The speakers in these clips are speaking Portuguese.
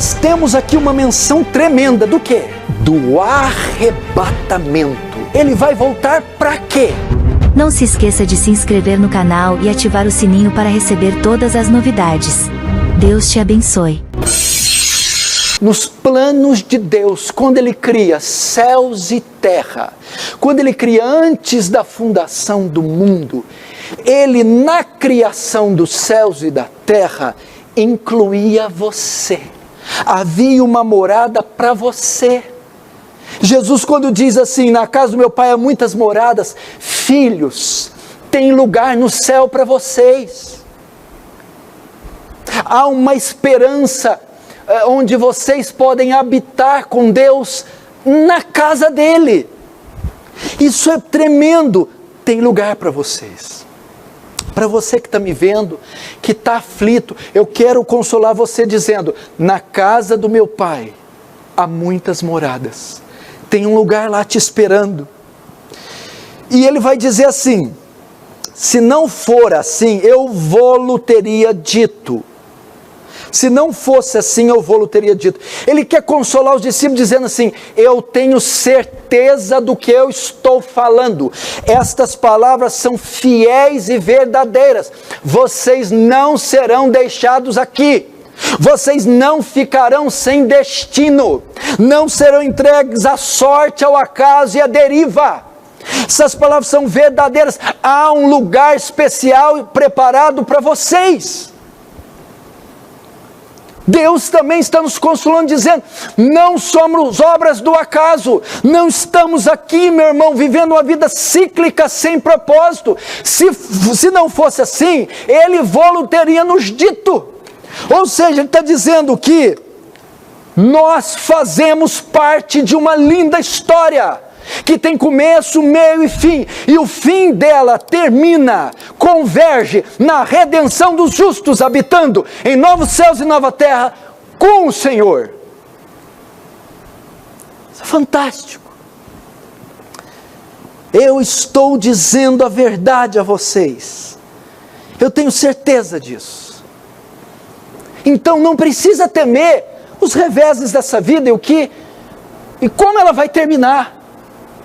nós temos aqui uma menção tremenda do quê? Do arrebatamento. Ele vai voltar para quê? Não se esqueça de se inscrever no canal e ativar o sininho para receber todas as novidades. Deus te abençoe. Nos planos de Deus, quando Ele cria céus e terra, quando Ele cria antes da fundação do mundo, Ele na criação dos céus e da terra incluía você. Havia uma morada para você. Jesus, quando diz assim, na casa do meu pai há muitas moradas, filhos, tem lugar no céu para vocês. Há uma esperança onde vocês podem habitar com Deus na casa dele. Isso é tremendo. Tem lugar para vocês. Para você que está me vendo, que está aflito, eu quero consolar você dizendo, na casa do meu pai há muitas moradas. Tem um lugar lá te esperando. E ele vai dizer assim, se não for assim, eu vou-lo teria dito. Se não fosse assim, eu vou-lo teria dito. Ele quer consolar os discípulos dizendo assim, eu tenho certeza do que eu estou falando. Estas palavras são fiéis e verdadeiras. Vocês não serão deixados aqui. Vocês não ficarão sem destino. Não serão entregues à sorte, ao acaso e à deriva. Essas palavras são verdadeiras. Há um lugar especial preparado para vocês. Deus também está nos consolando dizendo, não somos obras do acaso, não estamos aqui, meu irmão, vivendo uma vida cíclica sem propósito. Se não fosse assim, Ele vô-lo teria nos dito. Ou seja, Ele está dizendo que nós fazemos parte de uma linda história, que tem começo, meio e fim, e o fim dela termina, converge na redenção dos justos, habitando em novos céus e nova terra com o Senhor. Isso é fantástico. Eu estou dizendo a verdade a vocês, eu tenho certeza disso. Então não precisa temer os reveses dessa vida e como ela vai terminar.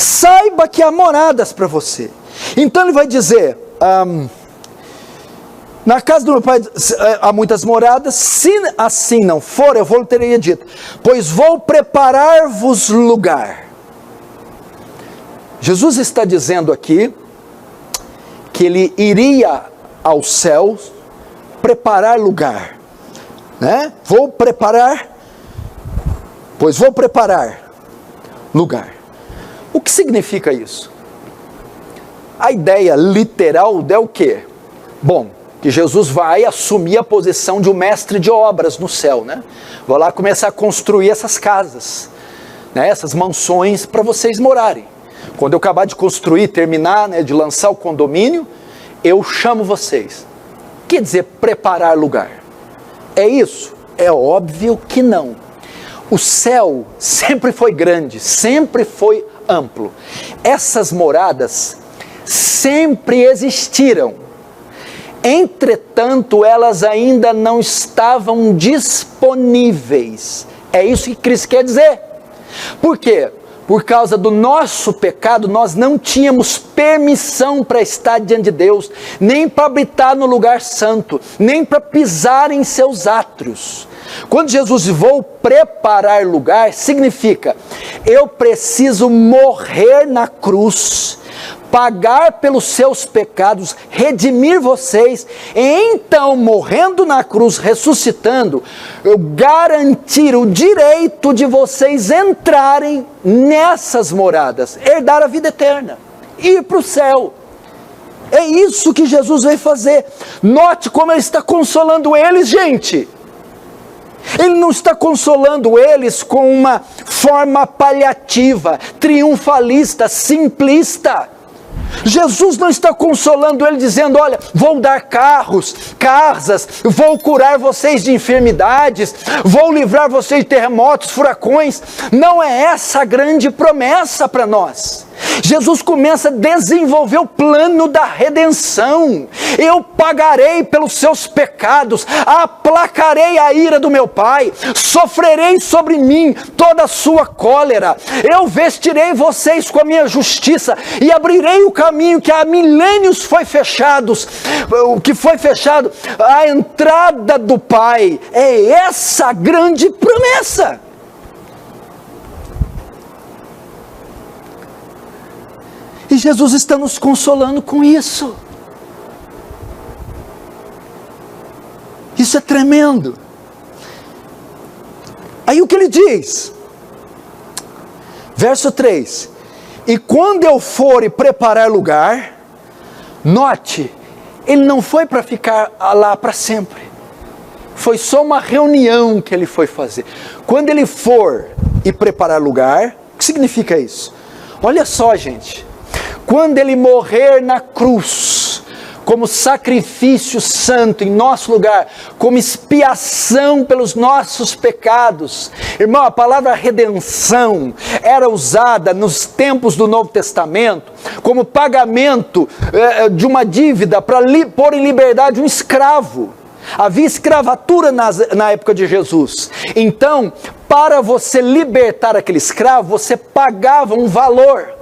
Saiba que há moradas para você. Então ele vai dizer, na casa do meu pai há muitas moradas, se assim não for, eu vou teria dito, pois vou preparar-vos lugar. Jesus está dizendo aqui, que Ele iria aos céus, preparar lugar, né? Vou preparar lugar. O que significa isso? A ideia literal é o quê? Bom, que Jesus vai assumir a posição de um mestre de obras no céu, né? Vai lá começar a construir essas casas, né? Essas mansões para vocês morarem. Quando eu acabar de construir, terminar, né, de lançar o condomínio, eu chamo vocês. Quer dizer, preparar lugar. É isso? É óbvio que não. O céu sempre foi grande, sempre foi amplo. Essas moradas sempre existiram. Entretanto, elas ainda não estavam disponíveis. É isso que Cristo quer dizer. Por quê? Por causa do nosso pecado, nós não tínhamos permissão para estar diante de Deus, nem para habitar no lugar santo, nem para pisar em seus átrios. Quando Jesus diz, vou preparar lugar, significa, eu preciso morrer na cruz, pagar pelos seus pecados, redimir vocês, e então, morrendo na cruz, ressuscitando, eu garantir o direito de vocês entrarem nessas moradas, herdar a vida eterna, ir para o céu. É isso que Jesus veio fazer. Note como Ele está consolando eles, gente. Ele não está consolando eles com uma forma paliativa, triunfalista, simplista. Jesus não está consolando ele dizendo, olha, vou dar carros, casas, vou curar vocês de enfermidades, vou livrar vocês de terremotos, furacões. Não é essa a grande promessa para nós. Jesus começa a desenvolver o plano da redenção. Eu pagarei pelos seus pecados, aplacarei a ira do meu Pai, sofrerei sobre mim toda a sua cólera, eu vestirei vocês com a minha justiça e abrirei o caminho que há milênios foi fechado, a entrada do Pai. É essa a grande promessa. E Jesus está nos consolando com isso. Isso é tremendo. Aí o que ele diz? Verso 3. E quando eu for e preparar lugar, note, ele não foi para ficar lá para sempre. Foi só uma reunião que ele foi fazer. Quando ele for e preparar lugar, o que significa isso? Olha só, gente. Quando ele morrer na cruz, como sacrifício santo em nosso lugar, como expiação pelos nossos pecados. Irmão, a palavra redenção era usada nos tempos do Novo Testamento como pagamento de uma dívida para pôr em liberdade um escravo. Havia escravatura na época de Jesus. Então, para você libertar aquele escravo, você pagava um valor.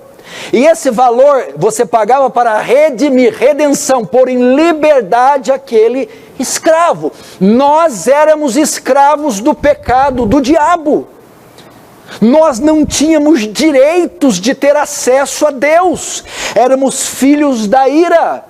E esse valor você pagava para redimir, redenção, pôr em liberdade aquele escravo. Nós éramos escravos do pecado, do diabo. Nós não tínhamos direitos de ter acesso a Deus. Éramos filhos da ira.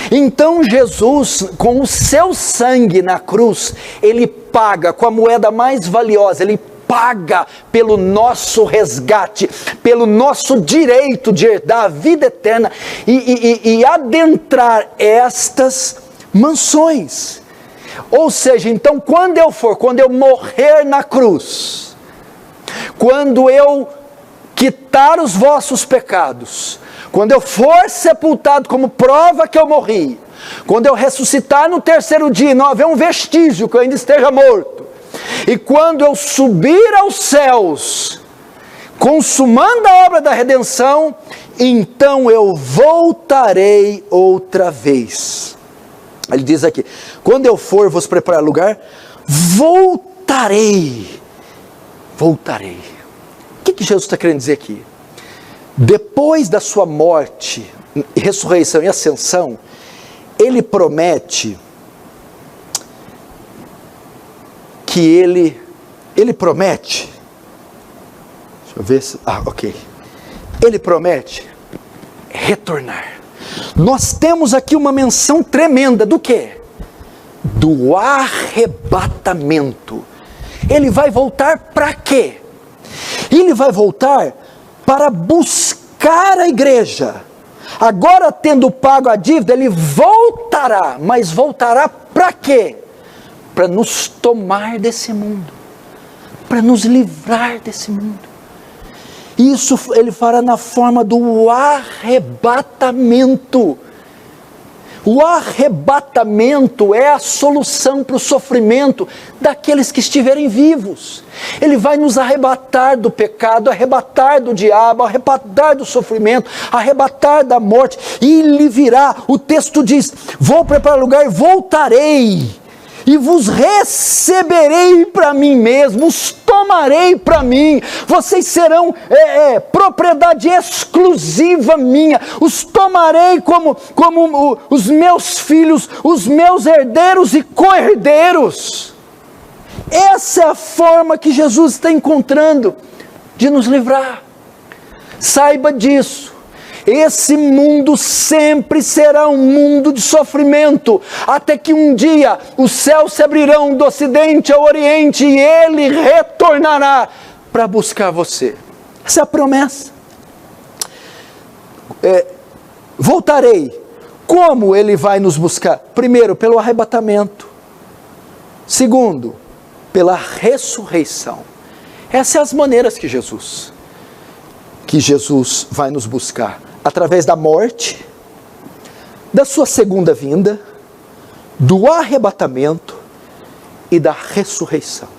Então Jesus, com o seu sangue na cruz, ele paga com a moeda mais valiosa, ele paga pelo nosso resgate, pelo nosso direito de herdar a vida eterna e adentrar estas mansões. Ou seja, então quando eu morrer na cruz, quando eu quitar os vossos pecados, quando eu for sepultado como prova que eu morri, quando eu ressuscitar no terceiro dia e não haver um vestígio que eu ainda esteja morto, e quando eu subir aos céus, consumando a obra da redenção, então eu voltarei outra vez. Ele diz aqui, quando eu for vos preparar lugar, voltarei. O que Jesus está querendo dizer aqui? Depois da sua morte, ressurreição e ascensão, ele promete que ele promete, deixa eu ver se, ok, ele promete retornar. Nós temos aqui uma menção tremenda do quê? Do arrebatamento. Ele vai voltar para quê? Ele vai voltar para buscar a igreja. Agora, tendo pago a dívida, ele voltará, mas voltará para quê? Para nos tomar desse mundo, para nos livrar desse mundo. Isso ele fará na forma do arrebatamento. O arrebatamento é a solução para o sofrimento daqueles que estiverem vivos. Ele vai nos arrebatar do pecado, arrebatar do diabo, arrebatar do sofrimento, arrebatar da morte, e ele virá. O texto diz, vou preparar lugar e voltarei, e vos receberei para mim mesmo, os tomarei para mim, vocês serão propriedade exclusiva minha, os tomarei como os meus filhos, os meus herdeiros e co-herdeiros. Essa é a forma que Jesus está encontrando de nos livrar. Saiba disso. Esse mundo sempre será um mundo de sofrimento, até que um dia os céus se abrirão do ocidente ao oriente e ele retornará para buscar você. Essa é a promessa. Voltarei. Como ele vai nos buscar? Primeiro, pelo arrebatamento. Segundo, pela ressurreição. Essas são as maneiras que Jesus vai nos buscar. Através da morte, da sua segunda vinda, do arrebatamento e da ressurreição.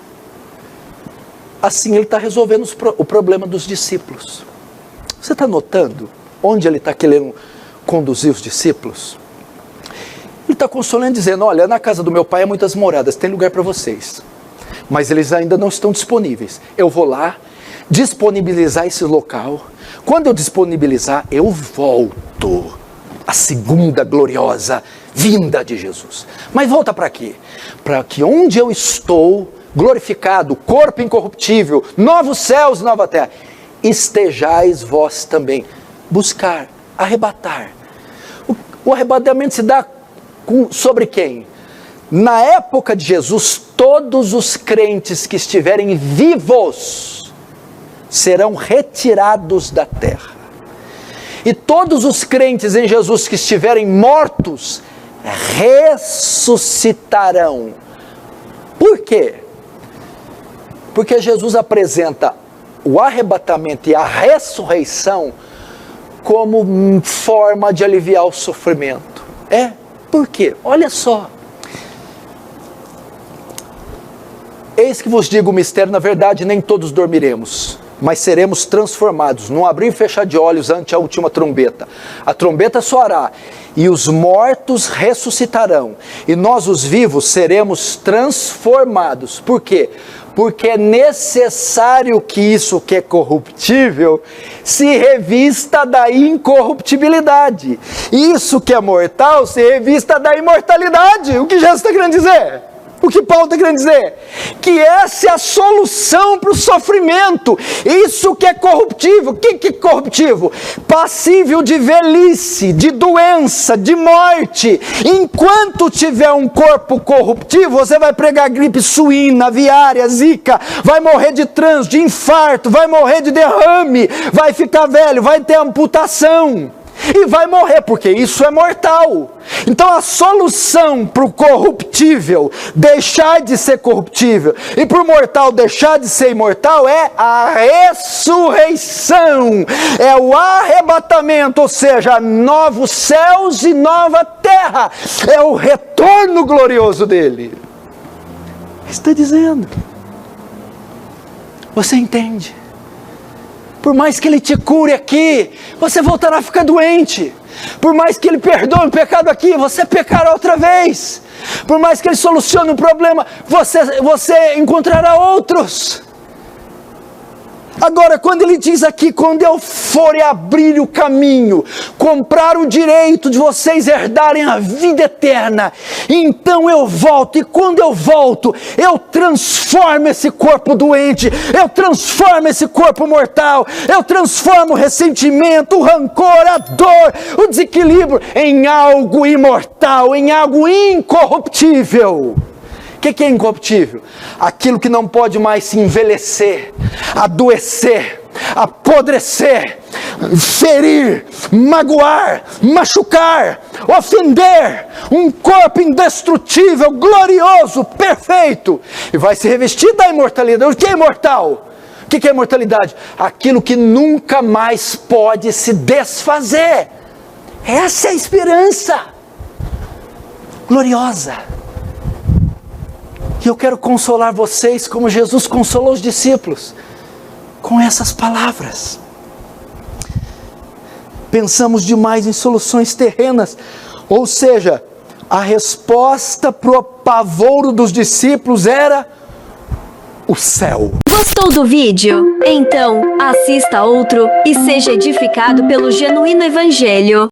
Assim ele está resolvendo o problema dos discípulos. Você está notando onde ele está querendo conduzir os discípulos? Ele está consolando dizendo, olha, na casa do meu pai há muitas moradas, tem lugar para vocês, mas eles ainda não estão disponíveis. Eu vou lá, disponibilizar esse local. Quando eu disponibilizar, eu volto. A segunda gloriosa vinda de Jesus. Mas volta para quê? Para que onde eu estou, glorificado, corpo incorruptível, novos céus e nova terra, estejais vós também. Buscar, arrebatar. O arrebatamento se dá sobre quem? Na época de Jesus, todos os crentes que estiverem vivos serão retirados da terra. E todos os crentes em Jesus que estiverem mortos, ressuscitarão. Por quê? Porque Jesus apresenta o arrebatamento e a ressurreição como forma de aliviar o sofrimento. Por quê? Olha só. Eis que vos digo o mistério, na verdade, nem todos dormiremos, mas seremos transformados, num abrir e fechar de olhos ante a última trombeta. A trombeta soará, e os mortos ressuscitarão, e nós os vivos seremos transformados. Por quê? Porque é necessário que isso que é corruptível se revista da incorruptibilidade. Isso que é mortal se revista da imortalidade. O que Jesus está querendo dizer? O que Paulo está querendo dizer? Que essa é a solução para o sofrimento. Isso que é corruptível. O que é corruptível? Passível de velhice, de doença, de morte. Enquanto tiver um corpo corruptível, você vai pegar gripe suína, aviária, zika, vai morrer de trânsito, de infarto, vai morrer de derrame, vai ficar velho, vai ter amputação. E vai morrer, porque isso é mortal. Então a solução para o corruptível deixar de ser corruptível e para o mortal deixar de ser imortal é a ressurreição, é o arrebatamento, ou seja, novos céus e nova terra, é o retorno glorioso dele. Está dizendo, você entende? Por mais que ele te cure aqui, você voltará a ficar doente. Por mais que ele perdoe o pecado aqui, você pecará outra vez. Por mais que ele solucione um problema, você encontrará outros. Agora, quando ele diz aqui, quando eu for abrir o caminho, comprar o direito de vocês herdarem a vida eterna, então eu volto, e quando eu volto, eu transformo esse corpo doente, eu transformo esse corpo mortal, eu transformo o ressentimento, o rancor, a dor, o desequilíbrio em algo imortal, em algo incorruptível. O que é incorruptível? Aquilo que não pode mais se envelhecer, adoecer, apodrecer, ferir, magoar, machucar, ofender. Um corpo indestrutível, glorioso, perfeito. E vai se revestir da imortalidade. O que é imortal? O que é imortalidade? Aquilo que nunca mais pode se desfazer. Essa é a esperança gloriosa. E eu quero consolar vocês como Jesus consolou os discípulos, com essas palavras. Pensamos demais em soluções terrenas, ou seja, a resposta para o apavoro dos discípulos era o céu. Gostou do vídeo? Então, assista outro e seja edificado pelo Genuíno Evangelho.